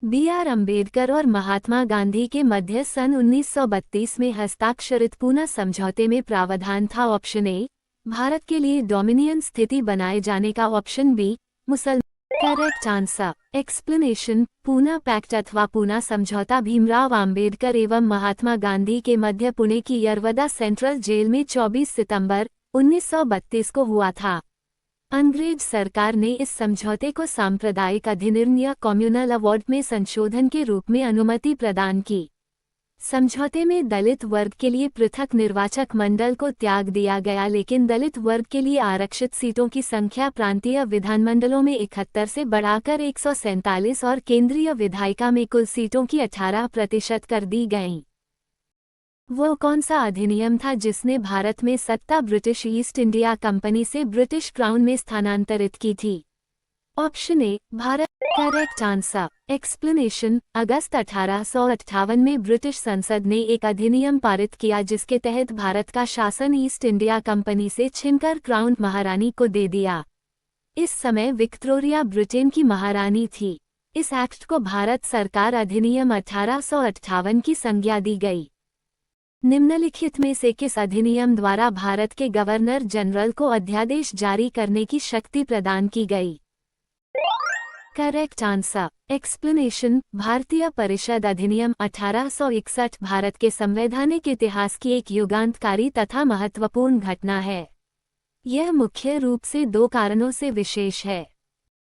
B.R. Ambedkar और महात्मा गांधी के मध्य सन 1932 में हस्ताक्षरित पूना समझौते में प्रावधान था ऑप्शन ए भारत के लिए डोमिनियन स्थिति बनाए जाने का, ऑप्शन बी मुसलमान। Correct answer. Explanation. Poona pact अथवा पूना समझौता भीमराव अम्बेडकर एवं महात्मा गांधी के मध्य पुणे की यरवदा सेंट्रल जेल में 24 सितंबर 1932 को हुआ था। अंग्रेज सरकार ने इस समझौते को सांप्रदायिक अधिनियम या कम्युनल अवार्ड में संशोधन के रूप में अनुमति प्रदान की। समझौते में दलित वर्ग के लिए पृथक निर्वाचक मंडल को त्याग दिया गया, लेकिन दलित वर्ग के लिए आरक्षित सीटों की संख्या प्रांतीय विधानमंडलों में 71 से बढ़ाकर 147 और केंद्रीय विधायिका में कुल सीटों की 18% कर दी गईं। वो कौन सा अधिनियम था जिसने भारत में सत्ता ब्रिटिश ईस्ट इंडिया कंपनी से ब्रिटिश क्राउन में स्थानांतरित की थी? Option A Bharat. Correct answer. Explanation. अगस्त 1858 में ब्रिटिश संसद ने एक अधिनियम पारित किया जिसके तहत भारत का शासन ईस्ट इंडिया कंपनी से छीनकर क्राउन महारानी को दे दिया। इस समय विक्टोरिया ब्रिटेन की महारानी थी। इस एक्ट को भारत सरकार अधिनियम 1858 की संज्ञा दी गई। निम्नलिखित में से किस अधिनियम द्वारा भारत के गवर्नर जनरल को अध्यादेश जारी करने की शक्ति प्रदान की गई? Correct answer. एक्सप्लेनेशन। भारतीय परिषद अधिनियम 1861 भारत के संवैधानिक इतिहास की एक युगांतकारी तथा महत्वपूर्ण घटना है। यह मुख्य रूप से दो कारणों से विशेष है।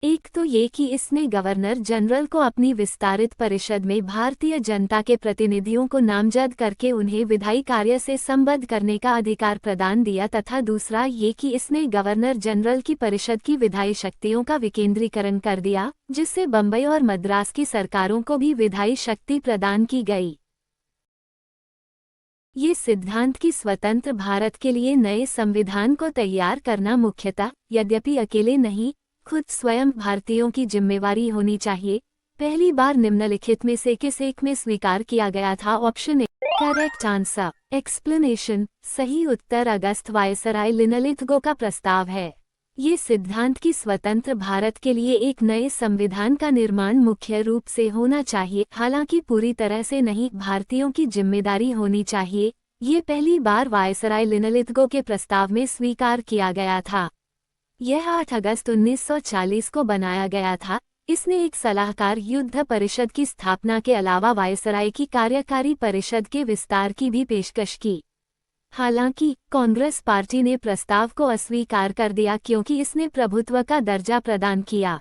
एक तो ये कि इसने गवर्नर जनरल को अपनी विस्तारित परिषद में भारतीय जनता के प्रतिनिधियों को नामजद करके उन्हें विधायी कार्य से संबद्ध करने का अधिकार प्रदान दिया, तथा दूसरा ये कि इसने गवर्नर जनरल की परिषद की विधायी शक्तियों का विकेंद्रीकरण कर दिया, जिससे बम्बई और मद्रास की सरकारों को भी विधायी शक्ति प्रदान की गई। ये सिद्धांत कि स्वतंत्र भारत के लिए नए संविधान को तैयार करना मुख्यतः, यद्यपि अकेले नहीं, खुद स्वयं भारतीयों की जिम्मेवारी होनी चाहिए, पहली बार निम्नलिखित में से किस एक में स्वीकार किया गया था? Option A. Correct answer. Explanation. सही उत्तर अगस्त वायसराय लिनलिथगो का प्रस्ताव है। ये सिद्धांत कि स्वतंत्र भारत के लिए एक नए संविधान का निर्माण मुख्य रूप से होना चाहिए, हालांकि पूरी तरह से नहीं, भारतीयों की जिम्मेदारी होनी चाहिए, ये पहली बार वायसराय लिनलिथगो के प्रस्ताव में स्वीकार किया गया था। यह 8 अगस्त 1940 को बनाया गया था। इसने एक सलाहकार युद्ध परिषद की स्थापना के अलावा वायसराय की कार्यकारी परिषद के विस्तार की भी पेशकश की। हालांकि कांग्रेस पार्टी ने प्रस्ताव को अस्वीकार कर दिया क्योंकि इसने प्रभुत्व का दर्जा प्रदान किया।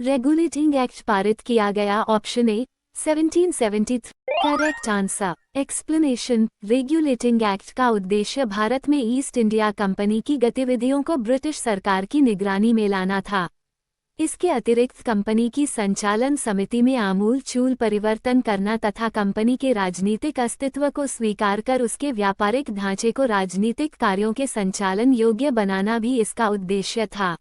रेगुलेटिंग एक्ट पारित किया गया। ऑप्शन ए 1773। Correct answer. Explanation. Regulating act का उद्देश्य भारत में ईस्ट इंडिया कंपनी की गतिविधियों को ब्रिटिश सरकार की निगरानी में लाना था। इसके अतिरिक्त कंपनी की संचालन समिति में आमूल-चूल परिवर्तन करना तथा कंपनी के राजनीतिक अस्तित्व को स्वीकार कर उसके व्यापारिक ढांचे को राजनीतिक कार्यों के संचालन योग्य बनाना भी इसका उद्देश्य था।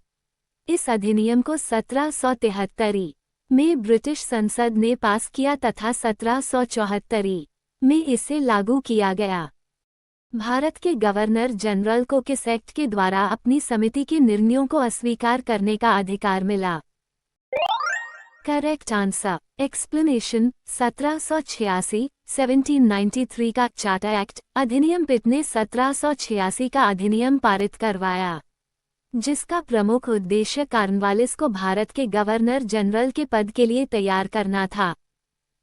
इस अधिनियम को 1773 में ब्रिटिश संसद ने पास किया तथा 1774 में इसे लागू किया गया। भारत के गवर्नर जनरल को किस एक्ट के द्वारा अपनी समिति के निर्णयों को अस्वीकार करने का अधिकार मिला? Correct answer. एक्सप्लेनेशन। 1786 1793 का चार्टर एक्ट अधिनियम पिट ने 1786 का अधिनियम पारित करवाया, जिसका प्रमुख उद्देश्य कॉर्नवालिस को भारत के गवर्नर जनरल के पद के लिए तैयार करना था।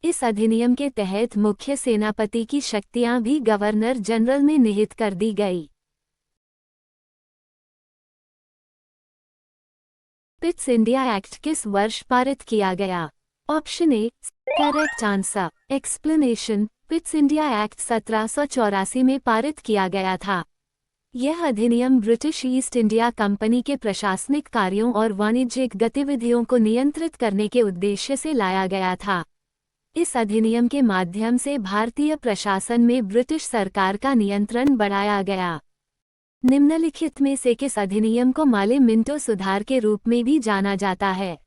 इस अधिनियम के तहत मुख्य सेनापति की शक्तियां भी गवर्नर जनरल में निहित कर दी गई। पिट्स इंडिया एक्ट किस वर्ष पारित किया गया? Option A. Correct answer. Explanation. Pitt's India act 1784 में पारित किया गया था। यह अधिनियम ब्रिटिश ईस्ट इंडिया कंपनी के प्रशासनिक कार्यों और वाणिज्यिक गतिविधियों को नियंत्रित करने के उद्देश्य से लाया गया था। इस अधिनियम के माध्यम से भारतीय प्रशासन में ब्रिटिश सरकार का नियंत्रण बढ़ाया गया। निम्नलिखित में से किस अधिनियम को माले मिंटो सुधार के रूप में भी जाना जाता है?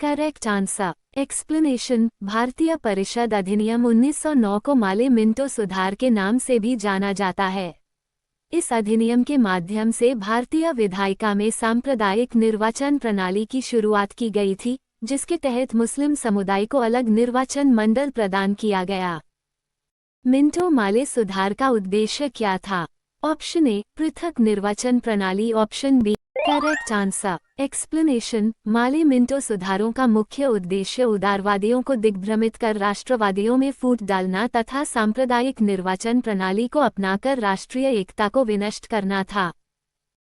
Correct answer. एक्सप्लेनेशन। भारतीय परिषद अधिनियम 1909 को माले मिंटो सुधार के नाम से भी जाना जाता है। इस अधिनियम के माध्यम से भारतीय विधायिका में सांप्रदायिक निर्वाचन प्रणाली की शुरुआत की गई थी। जिसके तहत मुस्लिम समुदाय को अलग निर्वाचन मंडल प्रदान किया गया। मिंटो माले सुधार का उद्देश्य क्या था? ऑप्शन ए, पृथक निर्वाचन प्रणाली। Option B, correct answer. Explanation, Morley Minto सुधारों का मुख्य उद्देश्य उदारवादियों को दिग्भ्रमित कर राष्ट्रवादियों में फूट डालना तथा सांप्रदायिक निर्वाचन प्रणाली को अपनाकर राष्ट्रीय एकता को विनष्ट करना था।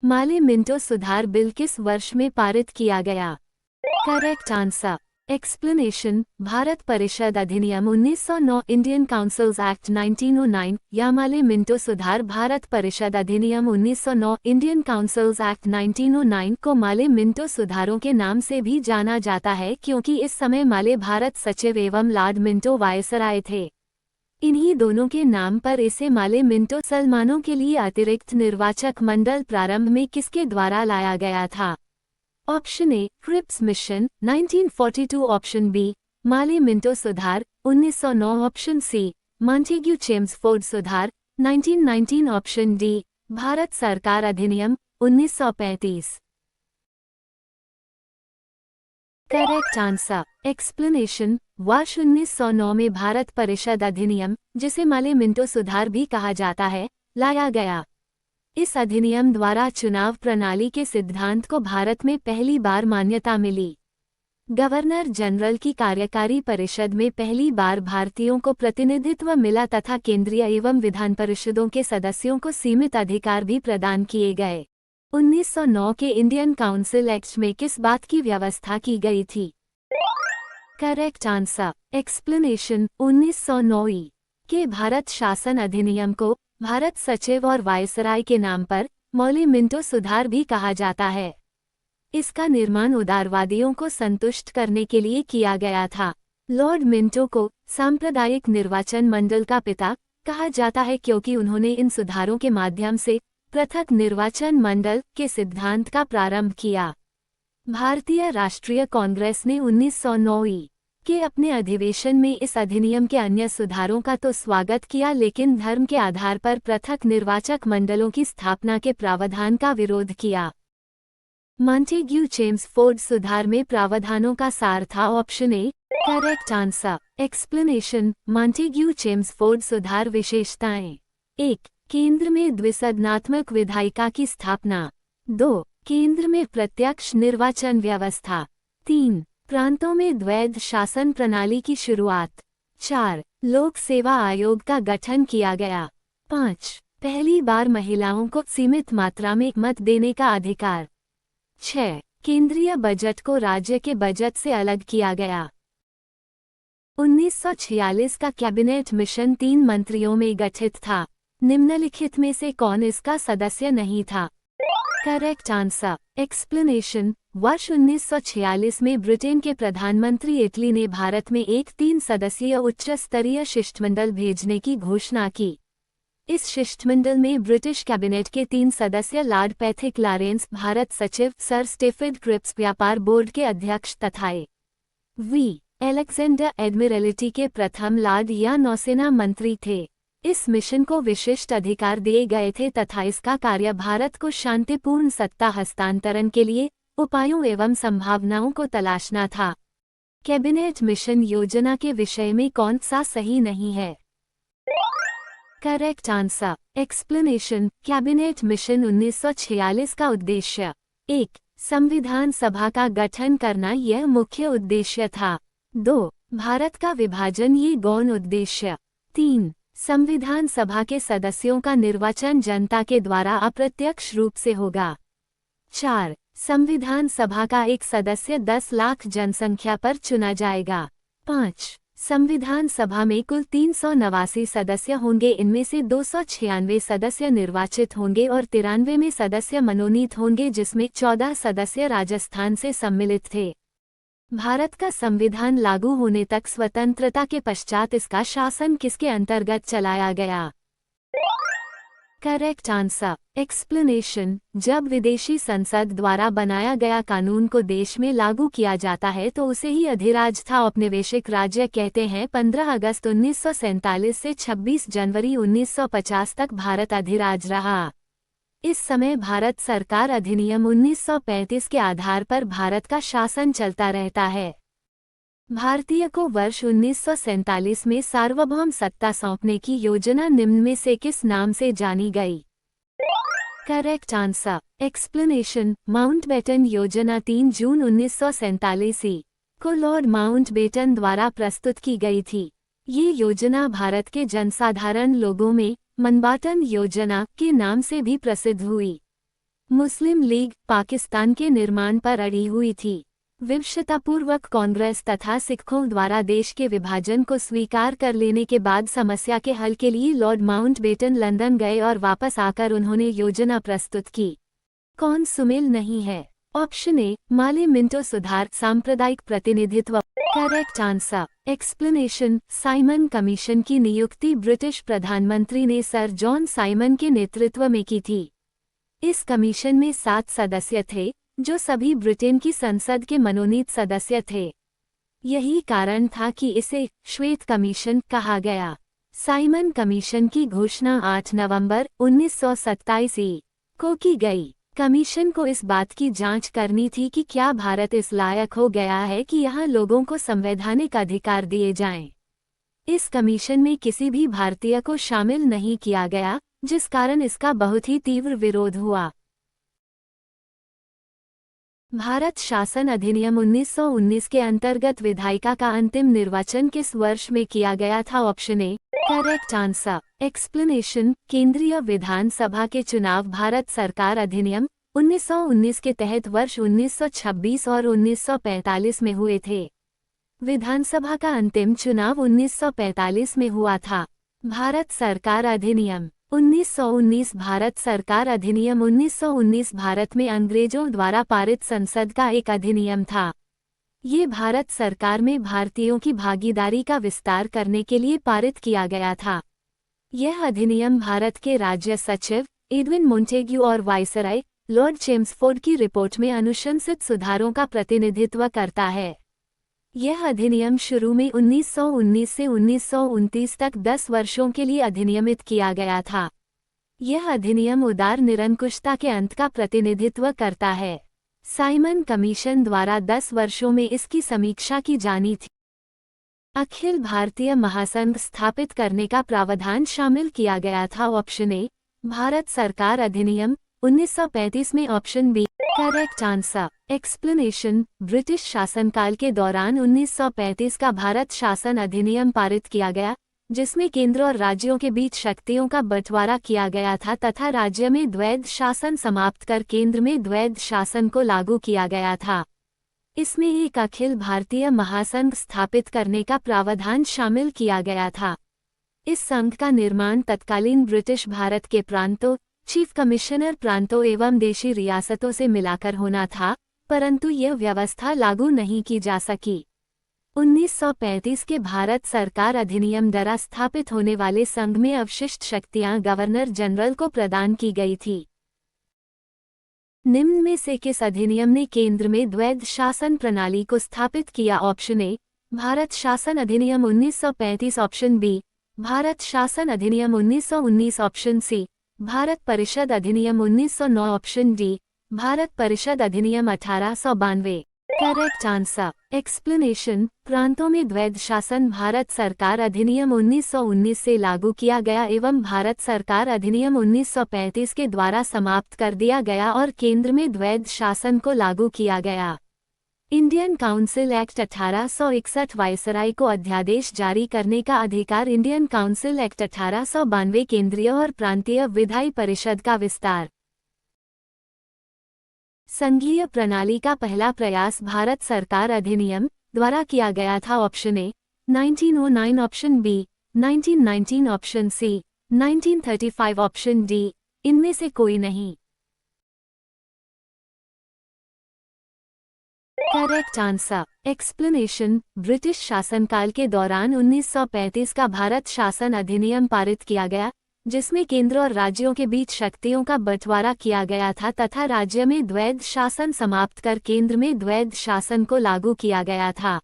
माले मिंटो सुधार बिल किस वर्ष में पारित किया गया? Correct answer. एक्सप्लेनेशन, भारत परिषद अधिनियम 1909, इंडियन काउंसिल्स एक्ट 1909 या माले मिंटो सुधार भारत परिषद अधिनियम 1909, इंडियन काउंसिल्स एक्ट 1909 को माले मिंटो सुधारों के नाम से भी जाना जाता है क्योंकि इस समय माले भारत सचिव एवं लॉर्ड मिंटो वायसराय थे। इन्हीं दोनों के नाम पर इसे माले मिंटो सलमानों के लिए अतिरिक्त निर्वाचक मंडल प्रारंभ में किसके द्वारा लाया गया था? Option A, Cripps mission 1942। Option B, Morley Minto सुधार 1909। ऑप्शन सी, मॉन्टेग्यू चेम्सफोर्ड सुधार 1919। ऑप्शन डी, भारत सरकार अधिनियम 1935। Correct answer. एक्सप्लेनेशन, वर्ष 1909 में भारत परिषद अधिनियम, जिसे माले मिंटो सुधार भी कहा जाता है, लाया गया। इस अधिनियम द्वारा चुनाव प्रणाली के सिद्धांत को भारत में पहली बार मान्यता मिली। गवर्नर जनरल की कार्यकारी परिषद में पहली बार भारतीयों को प्रतिनिधित्व मिला तथा केंद्रीय एवं विधान परिषदों के सदस्यों को सीमित अधिकार भी प्रदान किए गए। 1909 के इंडियन काउंसिल एक्ट में किस बात की व्यवस्था की गई थी? Correct answer. एक्सप्लेनेशन, 1909 के भारत शासन अधिनियम को भारत सचिव और वायसराय के नाम पर माले मिंटो सुधार भी कहा जाता है। इसका निर्माण उदारवादियों को संतुष्ट करने के लिए किया गया था। लॉर्ड मिंटो को सांप्रदायिक निर्वाचन मंडल का पिता कहा जाता है क्योंकि उन्होंने इन सुधारों के माध्यम से पृथक निर्वाचन मंडल के सिद्धांत का प्रारंभ किया। भारतीय राष्ट्रीय कांग्रेस ने 1909 के अपने अधिवेशन में इस अधिनियम के अन्य सुधारों का तो स्वागत किया, लेकिन धर्म के आधार पर पृथक निर्वाचक मंडलों की स्थापना के प्रावधान का विरोध किया। मॉन्टेग्यू चेम्सफोर्ड सुधार में प्रावधानों का सार था। Option A, correct answer. Explanation, Montagu Chelmsford सुधार विशेषताएं: 1. केंद्र में द्विसदनात्मक विधायिका की स्थापना। 2. केंद्र में प्रत्यक्ष निर्वाचन व्यवस्था। 3. प्रांतों में द्वैध शासन प्रणाली की शुरुआत। 4. लोक सेवा आयोग का गठन किया गया। 5. पहली बार महिलाओं को सीमित मात्रा में मत देने का अधिकार। 6. केंद्रीय बजट को राज्य के बजट से अलग किया गया। 1946 का कैबिनेट मिशन 3 मंत्रियों में गठित था। निम्नलिखित में से कौन इसका सदस्य नहीं था? Correct answer. एक्सप्लेनेशन, वर्ष 1946 में ब्रिटेन के प्रधानमंत्री इटली ने भारत में एक 3 सदस्यीय उच्च स्तरीय शिष्टमंडल भेजने की घोषणा की। इस शिष्टमंडल में ब्रिटिश कैबिनेट के 3 सदस्य लॉर्ड पैथिक लॉरेंस भारत सचिव, सर स्टेफर्ड क्रिप्स व्यापार बोर्ड के अध्यक्ष तथा वी. एलेक्जेंडर एडमिरल्टी के प्रथम लॉर्ड या नौसेना मंत्री थे। इस मिशन को विशिष्ट अधिकार दिए गए थे तथा इसका कार्य भारत को शांतिपूर्ण सत्ता हस्तांतरण के लिए उपायों एवं संभावनाओं को तलाशना था। कैबिनेट मिशन योजना के विषय में कौन सा सही नहीं है? Correct answer. Explanation, cabinet mission 1946 का उद्देश्य: 1. संविधान सभा का गठन करना, यह मुख्य उद्देश्य था। 2. भारत का विभाजन, ये गौण उद्देश्य। 3. संविधान सभा के सदस्यों का निर्वाचन जनता के द्वारा अप्रत्यक्ष रूप से होगा। 4. संविधान सभा का एक सदस्य 10 लाख जनसंख्या पर चुना जाएगा। 5. संविधान सभा में कुल 389 सदस्य होंगे, इनमें से 296 सदस्य निर्वाचित होंगे और 93 में सदस्य मनोनीत होंगे, जिसमें 14 सदस्य राजस्थान से सम्मिलित थे। भारत का संविधान लागू होने तक स्वतंत्रता के पश्चात इसका शासन किसके अंतर्गत चलाया गया? Correct answer. एक्सप्लेनेशन, जब विदेशी संसद द्वारा बनाया गया कानून को देश में लागू किया जाता है तो उसे ही अधिराज था औपनिवेशिक राज्य कहते हैं। 15 अगस्त 1947 से 26 जनवरी 1950 तक भारत अधिराज रहा। इस समय भारत सरकार अधिनियम 1935 के आधार पर भारत का शासन चलता रहता है। भारतीय को वर्ष 1947 में सार्वभौम सत्ता सौंपने की योजना निम्न में से किस नाम से जानी गई? Correct answer. एक्सप्लेनेशन। माउंटबेटन योजना 3 जून 1947 को लॉर्ड माउंटबेटन द्वारा प्रस्तुत की गई थी। ये योजना भारत के जनसाधारण लोगों में मनबाटन योजना के नाम से भी प्रसिद्ध हुई। मुस्लिम लीग पाकिस्तान के निर्माण पर अड़ी हुई थी। विवशतापूर्वक कांग्रेस तथा सिखों द्वारा देश के विभाजन को स्वीकार कर लेने के बाद समस्या के हल के लिए लॉर्ड माउंटबेटन लंदन गए और वापस आकर उन्होंने योजना प्रस्तुत की। कौन सुमेल नहीं है? ऑप्शन ए माले मिंटो सुधार सांप्रदायिक प्रतिनिधित्व। Correct answer. Explanation. Simon commission की नियुक्ति ब्रिटिश प्रधानमंत्री ने सर जॉन साइमन के नेतृत्व में की थी। इस कमीशन में 7 सदस्य थे, जो सभी ब्रिटेन की संसद के मनोनीत सदस्य थे। यही कारण था कि इसे श्वेत कमीशन कहा गया। साइमन कमीशन की घोषणा 8 नवंबर 1927 को की गई। कमीशन को इस बात की जांच करनी थी कि क्या भारत इस लायक हो गया है कि यहाँ लोगों को संवैधानिक अधिकार दिए जाएं। इस कमीशन में किसी भी भारतीय को शामिल नहीं किया गया, जिस कारण इसका बहुत ही तीव्र विरोध हुआ। भारत शासन अधिनियम 1919 के अंतर्गत विधायिका का अंतिम निर्वाचन किस वर्ष में किया गया था? Option A correct answer. Explanation. केंद्रीय विधानसभा के चुनाव भारत सरकार अधिनियम 1919 के तहत वर्ष 1926 और 1945 में हुए थे। विधानसभा का अंतिम चुनाव 1945 में हुआ था। भारत सरकार अधिनियम 1919 भारत सरकार अधिनियम 1919 भारत में अंग्रेजों द्वारा पारित संसद का एक अधिनियम था। ये भारत सरकार में भारतीयों की भागीदारी का विस्तार करने के लिए पारित किया गया था। यह अधिनियम भारत के राज्य सचिव एडविन मोंटेग्यू और वाइसराय लॉर्ड चेम्सफोर्ड की रिपोर्ट में अनुशंसित सुधारों का प्रतिनिधित्व करता है। यह अधिनियम शुरू में 1919 से 1929 तक 10 वर्षों के लिए अधिनियमित किया गया था। यह अधिनियम उदार निरंकुशता के अंत का प्रतिनिधित्व करता है। साइमन कमीशन द्वारा 10 वर्षों में इसकी समीक्षा की जानी थी। अखिल भारतीय महासंघ स्थापित करने का प्रावधान शामिल किया गया था। ऑप्शन ए भारत सरकार अधिनियम 1935 में। Option B correct answer. Explanation. British शासनकाल के दौरान 1935 का भारत शासन अधिनियम पारित किया गया, जिसमें केंद्र और राज्यों के बीच शक्तियों का बंटवारा किया गया था तथा राज्य में द्वैध शासन समाप्त कर केंद्र में द्वैध शासन को लागू किया गया था। इसमें एक अखिल भारतीय महासंघ स्थापित करने का प्रावधान शामिल किया गया था। इस संघ का निर्माण तत्कालीन ब्रिटिश भारत के प्रांतों, चीफ कमिश्नर प्रांतों एवं देशी रियासतों से मिलाकर होना था, परंतु यह व्यवस्था लागू नहीं की जा सकी। 1935 के भारत सरकार अधिनियम द्वारा स्थापित होने वाले संघ में अवशिष्ट शक्तियां गवर्नर जनरल को प्रदान की गई थी। निम्न में से किस अधिनियम ने केंद्र में द्वैध शासन प्रणाली को स्थापित किया? ऑप्शन ए भारत शासन अधिनियम 1935। ऑप्शन बी भारत शासन अधिनियम 1919। ऑप्शन सी भारत परिषद अधिनियम 1909। ऑप्शन डी भारत परिषद अधिनियम 1892। Correct answer. एक्सप्लेनेशन। प्रांतों में द्वैध शासन भारत सरकार अधिनियम 1919 से लागू किया गया एवं भारत सरकार अधिनियम 1935 के द्वारा समाप्त कर दिया गया और केंद्र में द्वैध शासन को लागू किया गया। इंडियन काउंसिल एक्ट 1861 वायसराय को अध्यादेश जारी करने का अधिकार। इंडियन काउंसिल एक्ट 1892 केंद्रीय और प्रांतीय विधायी परिषद का विस्तार। संघीय प्रणाली का पहला प्रयास भारत सरकार अधिनियम द्वारा किया गया था। Option A 1909। Option B 1919। Option C 1935। Option D इनमें से कोई नहीं। Correct answer. एक्सप्लेनेशन। ब्रिटिश शासनकाल के दौरान 1935 का भारत शासन अधिनियम पारित किया गया, जिसमें केंद्र और राज्यों के बीच शक्तियों का बंटवारा किया गया था तथा राज्य में द्वैध शासन समाप्त कर केंद्र में द्वैध शासन को लागू किया गया था।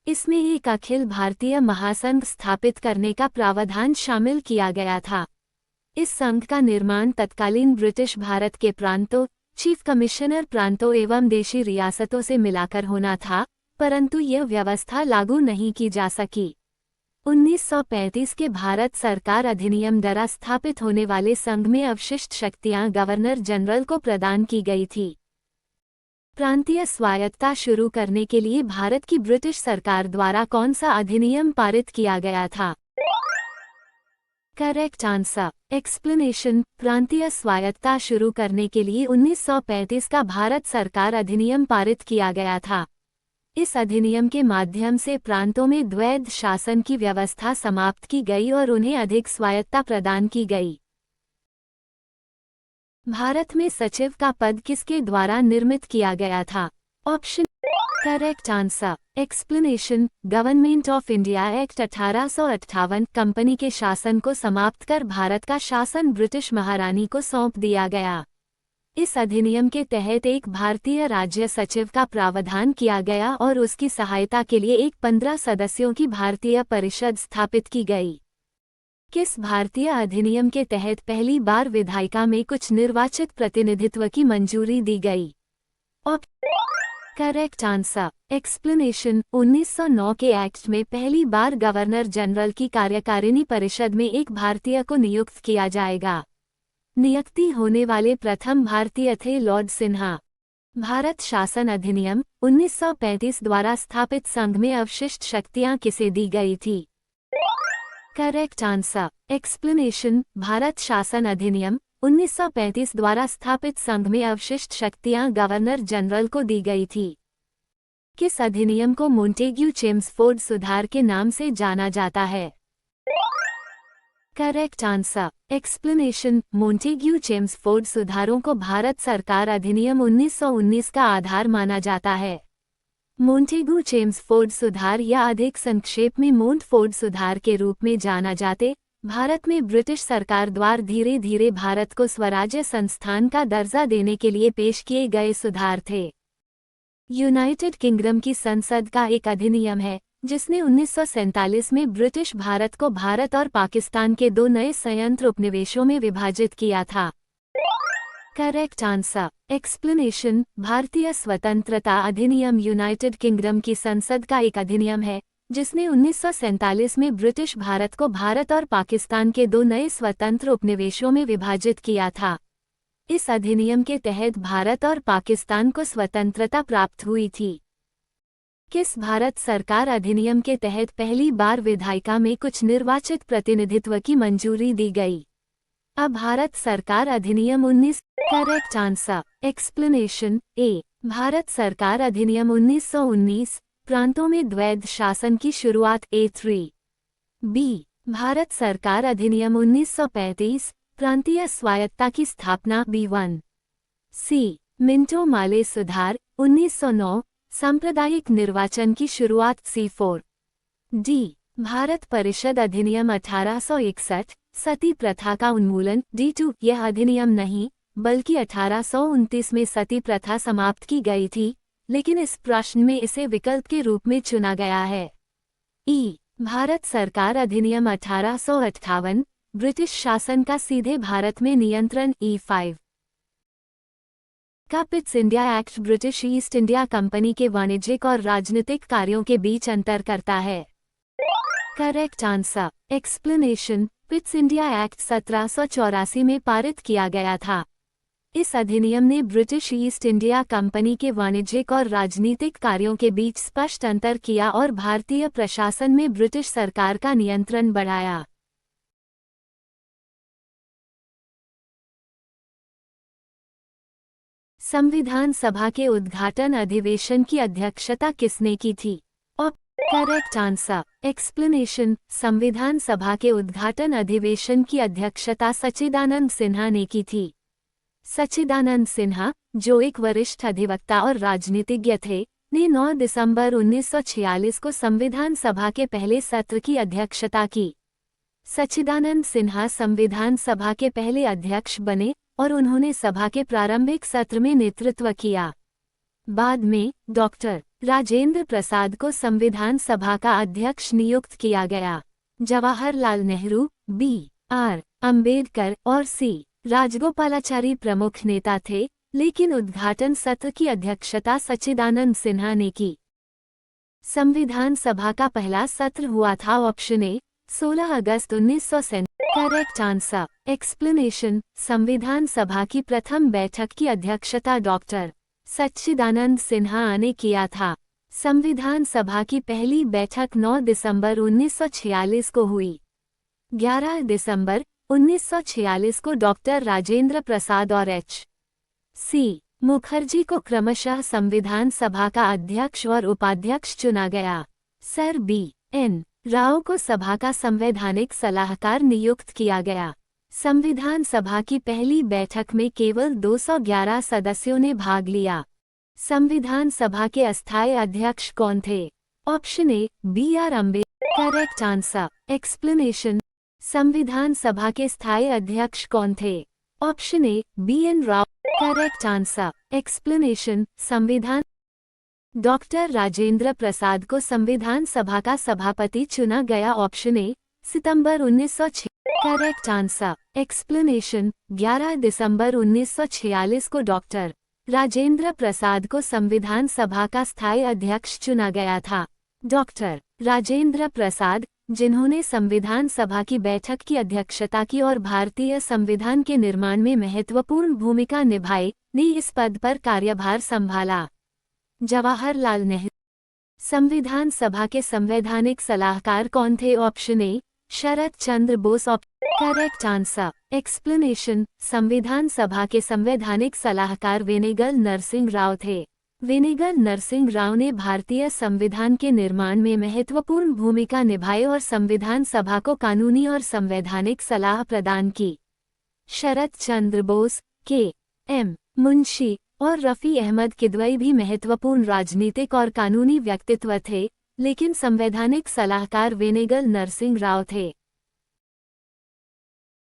इसमें एक अखिल भारतीय महासंघ स्थापित करने का प्रावधान शामिल किया गया था। इस संघ का निर्माण तत्कालीन ब्रिटिश भारत के प्रांतों, चीफ कमिश्नर प्रांतों एवं देशी रियासतों से मिलाकर होना था, परंतु यह व्यवस्था लागू नहीं की जा सकी। 1935 के भारत सरकार अधिनियम द्वारा स्थापित होने वाले संघ में अवशिष्ट शक्तियां गवर्नर जनरल को प्रदान की गई थी। प्रांतीय स्वायत्तता शुरू करने के लिए भारत की ब्रिटिश सरकार द्वारा कौन सा अधिनियम पारित किया गया था? Correct answer explanation. प्रांतीय स्वायत्तता शुरू करने के लिए 1935 का भारत सरकार अधिनियम पारित किया गया था। इस अधिनियम के माध्यम से प्रांतों में द्वैध शासन की व्यवस्था समाप्त की गई और उन्हें अधिक स्वायत्तता प्रदान की गई। भारत में सचिव का पद किसके द्वारा निर्मित किया गया था? Option correct answer explanation. Government of India act 1858 company के शासन को समाप्त कर भारत का शासन ब्रिटिश महारानी को सौंप दिया गया। इस अधिनियम के तहत एक भारतीय राज्य सचिव का प्रावधान किया गया और उसकी सहायता के लिए एक 15 सदस्यों की भारतीय परिषद स्थापित की गई। किस भारतीय अधिनियम के तहत पहली बार विधायिका में कुछ निर्वाचित प्रतिनिधित्व की मंजूरी दी गई? Correct answer explanation. 1909 के एक्ट में पहली बार गवर्नर जनरल की कार्यकारिणी परिषद में एक भारतीय को नियुक्त किया जाएगा। नियुक्ति होने वाले प्रथम भारतीय थे लॉर्ड सिन्हा। भारत शासन अधिनियम 1935 द्वारा स्थापित संघ में अवशिष्ट शक्तियां किसे दी गई थी? Correct answer explanation. भारत शासन अधिनियम 1935 द्वारा स्थापित संघ में अवशिष्ट शक्तियां गवर्नर जनरल को दी गई थी। किस अधिनियम को मोंटेग्यू चेम्सफोर्ड सुधार के नाम से जाना जाता है? Correct answer explanation. Montagu Chelmsford सुधारों को भारत सरकार अधिनियम 1919 का आधार माना जाता है। मोंटेग्यू चेम्सफोर्ड सुधार या अधिक संक्षेप में मोंटफोर्ड सुधार के रूप में जाना जाते भारत में ब्रिटिश सरकार द्वारा धीरे धीरे भारत को स्वराज्य संस्थान का दर्जा देने के लिए पेश किए गए सुधार थे। यूनाइटेड किंगडम की संसद का एक अधिनियम है जिसने 1947 में ब्रिटिश भारत को भारत और पाकिस्तान के 2 नए संयंत्र उपनिवेशों में विभाजित किया था। Correct answer explanation. भारतीय स्वतंत्रता अधिनियम यूनाइटेड किंगडम की संसद का एक अधिनियम है जिसने 1947 में ब्रिटिश भारत को भारत और पाकिस्तान के 2 नए स्वतंत्र उपनिवेशों में विभाजित किया था। इस अधिनियम के तहत भारत और पाकिस्तान को स्वतंत्रता प्राप्त हुई थी। किस भारत सरकार अधिनियम के तहत पहली बार विधायिका में कुछ निर्वाचित प्रतिनिधित्व की मंजूरी दी गई? अब भारत सरकार अधिनियम 19। Correct answer explanation. A Bharat सरकार अधिनियम 1919 प्रांतों में द्वैध शासन की शुरुआत A3। बी भारत सरकार अधिनियम 1935 प्रांतीय स्वायत्तता की स्थापना B1। सी मिंटो माले सुधार 1909 सांप्रदायिक निर्वाचन की शुरुआत C4। डी भारत परिषद अधिनियम 1861 सती प्रथा का उन्मूलन D2। यह अधिनियम नहीं बल्कि 1829 में सती प्रथा समाप्त की गई थी, लेकिन इस प्रश्न में इसे विकल्प के रूप में चुना गया है। ई भारत सरकार अधिनियम 1858 ब्रिटिश शासन का सीधे भारत में नियंत्रण E5। का Pitt's India act British East India company के वाणिज्यिक और राजनीतिक कार्यों के बीच अंतर करता है? Correct answer explanation. Pitt's India act 1784 में पारित किया गया था। इस अधिनियम ने ब्रिटिश ईस्ट इंडिया कंपनी के वाणिज्यिक और राजनीतिक कार्यों के बीच स्पष्ट अंतर किया और भारतीय प्रशासन में ब्रिटिश सरकार का नियंत्रण बढ़ाया। संविधान सभा के उद्घाटन अधिवेशन की अध्यक्षता किसने की थी? Correct answer explanation. संविधान सभा के उद्घाटन अधिवेशन की अध्यक्षता सच्चिदानंद सिन्हा ने की थी। सच्चिदानंद सिन्हा, जो एक वरिष्ठ अधिवक्ता और राजनीतिज्ञ थे, ने 9 दिसंबर 1946 को संविधान सभा के पहले सत्र की अध्यक्षता की। सच्चिदानंद सिन्हा संविधान सभा के पहले अध्यक्ष बने और उन्होंने सभा के प्रारंभिक सत्र में नेतृत्व किया। बाद में डॉक्टर राजेंद्र प्रसाद को संविधान सभा का अध्यक्ष नियुक्त किया गया। जवाहरलाल नेहरू, B.R. अम्बेडकर और C. राजगोपालाचारी प्रमुख नेता थे, लेकिन उद्घाटन सत्र की अध्यक्षता सच्चिदानंद सिन्हा ने की। संविधान सभा का पहला सत्र हुआ था ऑप्शन ए 16 अगस्त 1947। Correct answer. एक्सप्लेनेशन। संविधान सभा की प्रथम बैठक की अध्यक्षता डॉक्टर सच्चिदानंद सिन्हा ने किया था। संविधान सभा की पहली बैठक 9 दिसंबर 1946 को हुई। 11 दिसंबर 1946 को डॉक्टर राजेंद्र प्रसाद और एच.सी. मुखर्जी को क्रमशः संविधान सभा का अध्यक्ष और उपाध्यक्ष चुना गया। Sir BN. राव को सभा का संवैधानिक सलाहकार नियुक्त किया गया। संविधान सभा की पहली बैठक में केवल 211 सदस्यों ने भाग लिया। संविधान सभा के अस्थायी अध्यक्ष कौन थे? Option A B R. Ambedkar. Correct answer. Explanation. संविधान सभा के स्थायी अध्यक्ष कौन थे? Option A B N. Rao. Correct answer. Explanation. संविधान डॉक्टर राजेंद्र प्रसाद को संविधान सभा का सभापति चुना गया। ऑप्शन ए सितंबर 1906। Correct answer. एक्सप्लेनेशन। 11 दिसंबर 1946 को डॉक्टर राजेंद्र प्रसाद को संविधान सभा का स्थायी अध्यक्ष चुना गया था। डॉक्टर राजेंद्र प्रसाद, जिन्होंने संविधान सभा की बैठक की अध्यक्षता की और भारतीय संविधान के निर्माण में महत्वपूर्ण भूमिका निभाई, ने इस पद पर कार्यभार संभाला। जवाहरलाल नेहरू। संविधान सभा के संवैधानिक सलाहकार कौन थे? ऑप्शन ए शरद Chandra Bose. Correct answer. Explanation. संविधान सभा के संवैधानिक सलाहकार वेनेगल नरसिंह राव थे। वेनेगल नरसिंह राव ने भारतीय संविधान के निर्माण में महत्वपूर्ण भूमिका निभाई और संविधान सभा को कानूनी और संवैधानिक सलाह प्रदान की। शरद चंद्र बोस, के.एम. मुंशी और रफ़ी अहमद किदवई भी महत्वपूर्ण राजनीतिक और कानूनी व्यक्तित्व थे, लेकिन संवैधानिक सलाहकार वेनेगल नरसिंह राव थे।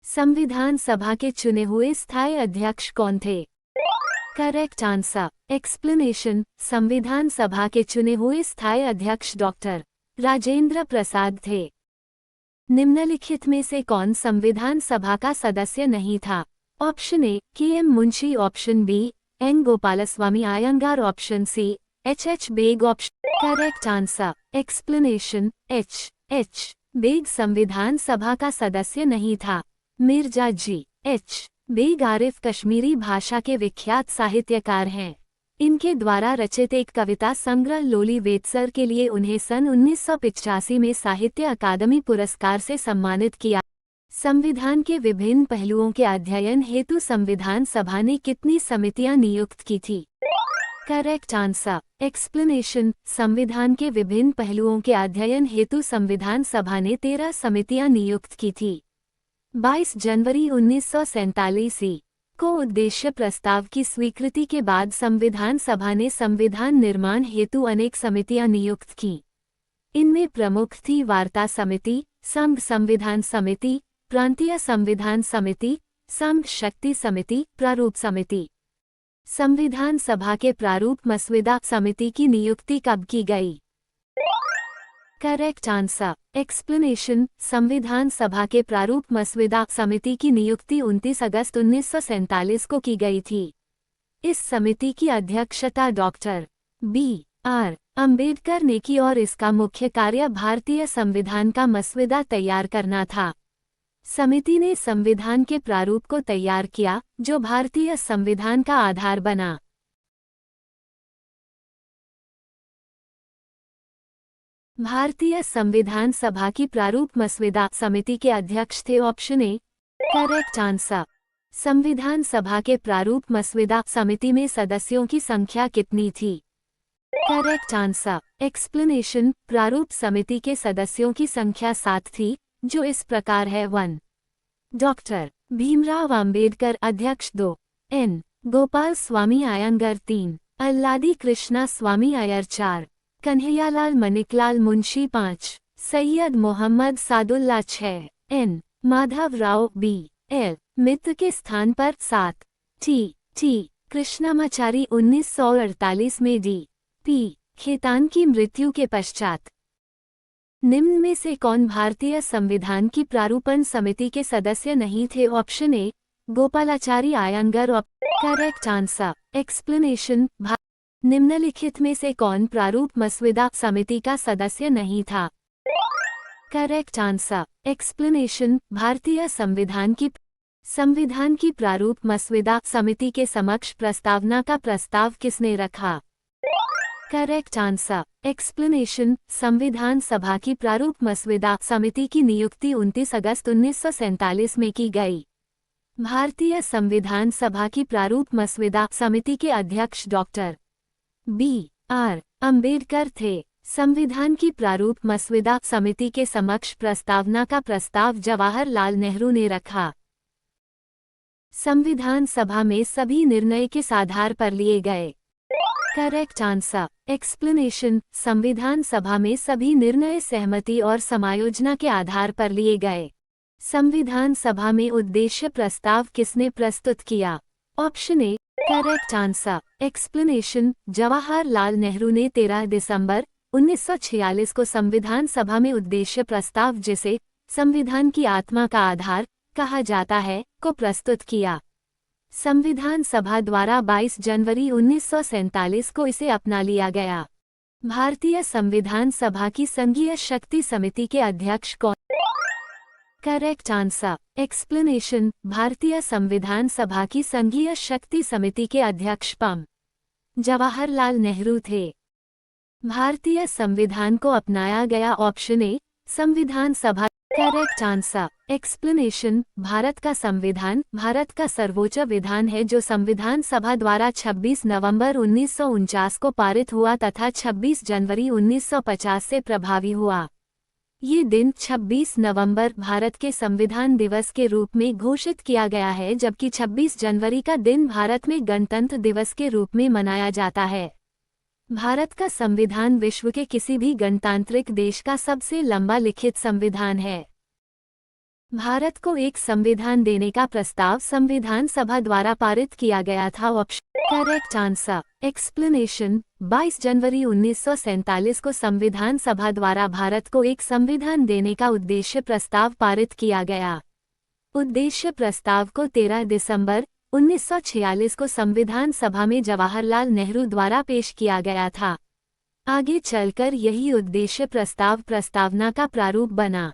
संविधान सभा के चुने हुए स्थायी अध्यक्ष कौन थे? Correct answer. एक्सप्लेनेशन। संविधान सभा के चुने हुए स्थायी अध्यक्ष डॉक्टर राजेंद्र प्रसाद थे। निम्नलिखित में से कौन संविधान सभा का सदस्य नहीं था? Option A K M. Munshi. Option B N. Gopalaswami Ayyangar. Option C H H. Beg. Option correct answer. Explanation. H H. Beg संविधान सभा का सदस्य नहीं था। मिर्जा जी.एच. बेग आरिफ कश्मीरी भाषा के विख्यात साहित्यकार हैं। इनके द्वारा रचित एक कविता संग्रह लोली वेत्सर के लिए उन्हें सन 1985 में साहित्य अकादमी पुरस्कार से सम्मानित किया। संविधान के विभिन्न पहलुओं के अध्ययन हेतु संविधान सभा ने कितनी समितियां नियुक्त की थी? Correct answer. एक्सप्लेनेशन। संविधान के विभिन्न पहलुओं के अध्ययन हेतु संविधान सभा ने 13 समितियां नियुक्त की थी। 22 जनवरी 1947 को उद्देश्य प्रस्ताव की स्वीकृति के बाद संविधान सभा ने संविधान निर्माण हेतु अनेक समितियां नियुक्त की। इनमें प्रमुख थी वार्ता समिति, संघ संविधान समिति, प्रांतीय संविधान समिति, संघ शक्ति समिति, प्रारूप समिति। संविधान सभा के प्रारूप मसौदा समिति की नियुक्ति कब की गई? Correct answer. एक्सप्लेनेशन। संविधान सभा के प्रारूप मसौदा समिति की नियुक्ति 29 अगस्त 1947 को की गई थी। इस समिति की अध्यक्षता डॉक्टर बी.आर. अम्बेडकर ने की और इसका मुख्य कार्य भारतीय संविधान का मसौदा तैयार करना था। समिति ने संविधान के प्रारूप को तैयार किया, जो भारतीय संविधान का आधार बना। भारतीय संविधान सभा की प्रारूप मसौदा समिति के अध्यक्ष थे। Option A correct answer. संविधान सभा के प्रारूप मसौदा समिति में सदस्यों की संख्या कितनी थी? Correct answer. एक्सप्लेनेशन। प्रारूप समिति के सदस्यों की संख्या 7 थी, जो इस प्रकार है। 1. डॉक्टर भीमराव अंबेडकर अध्यक्ष। 2. N. Gopal Swami Ayyangar. 3. Alladi Krishna Swami Ayyar. 4. Kanhaiyalal Maniklal Munshi. 5. Syed Mohammad Saadulla. 6. N. Madhav Rao B. L. Mitra के स्थान पर। 7. टी. कृष्णामाचारी 1948 में डी. पी. खेतान की मृत्यु के पश्चात। निम्न में से कौन भारतीय संविधान की प्रारूपण समिति के सदस्य नहीं थे? Option A Gopalachari Ayyangar. Correct answer. Explanation. निम्नलिखित में से कौन प्रारूप मसविदा समिति का सदस्य नहीं था? Correct answer explanation. भारतीय संविधान की प्रारूप मसविदा समिति के समक्ष प्रस्तावना का प्रस्ताव किसने रखा? Correct answer explanation. संविधान सभा की प्रारूप मसविदा समिति की नियुक्ति 29 अगस्त 1947 में की गई। भारतीय संविधान सभा की प्रारूप मसविदा समिति के अध्यक्ष डॉक्टर B.R. अम्बेडकर थे। संविधान की प्रारूप मसविदा समिति के समक्ष प्रस्तावना का प्रस्ताव जवाहरलाल नेहरू ने रखा। संविधान सभा में सभी निर्णय किस आधार पर लिए गए? Correct answer explanation. संविधान सभा में सभी निर्णय सहमति और समायोजना के आधार पर लिए गए। संविधान सभा में उद्देश्य प्रस्ताव किसने प्रस्तुत किया? Option A correct answer explanation. Jawaharlal Nehru ने 13 दिसंबर 1946 को संविधान सभा में उद्देश्य प्रस्ताव, जिसे संविधान की आत्मा का आधार कहा जाता है, को प्रस्तुत किया। संविधान सभा द्वारा 22 जनवरी 1947 को इसे अपना लिया गया। भारतीय संविधान सभा की संघीय शक्ति समिति के अध्यक्ष कौन? Correct answer explanation. भारतीय संविधान सभा की संघीय शक्ति समिति के अध्यक्ष पं. जवाहरलाल नेहरू थे। भारतीय संविधान को अपनाया गया ऑप्शन ए संविधान सभा। Correct answer explanation. भारत का संविधान भारत का सर्वोच्च विधान है जो संविधान सभा द्वारा 26 नवंबर 1949 को पारित हुआ तथा 26 जनवरी 1950 से प्रभावी हुआ। ये दिन 26 नवंबर भारत के संविधान दिवस के रूप में घोषित किया गया है, जबकि 26 जनवरी का दिन भारत में गणतंत्र दिवस के रूप में मनाया जाता है। भारत का संविधान विश्व के किसी भी गणतांत्रिक देश का सबसे लंबा लिखित संविधान है। भारत को एक संविधान देने का प्रस्ताव संविधान सभा द्वारा पारित किया गया था। Option correct answer explanation. 22 जनवरी 1947 को संविधान सभा द्वारा भारत को एक संविधान देने का उद्देश्य प्रस्ताव पारित किया गया। उद्देश्य प्रस्ताव को 13 दिसंबर 1946 को संविधान सभा में जवाहरलाल नेहरू द्वारा पेश किया गया था। आगे चलकर यही उद्देश्य प्रस्तावना का प्रारूप बना।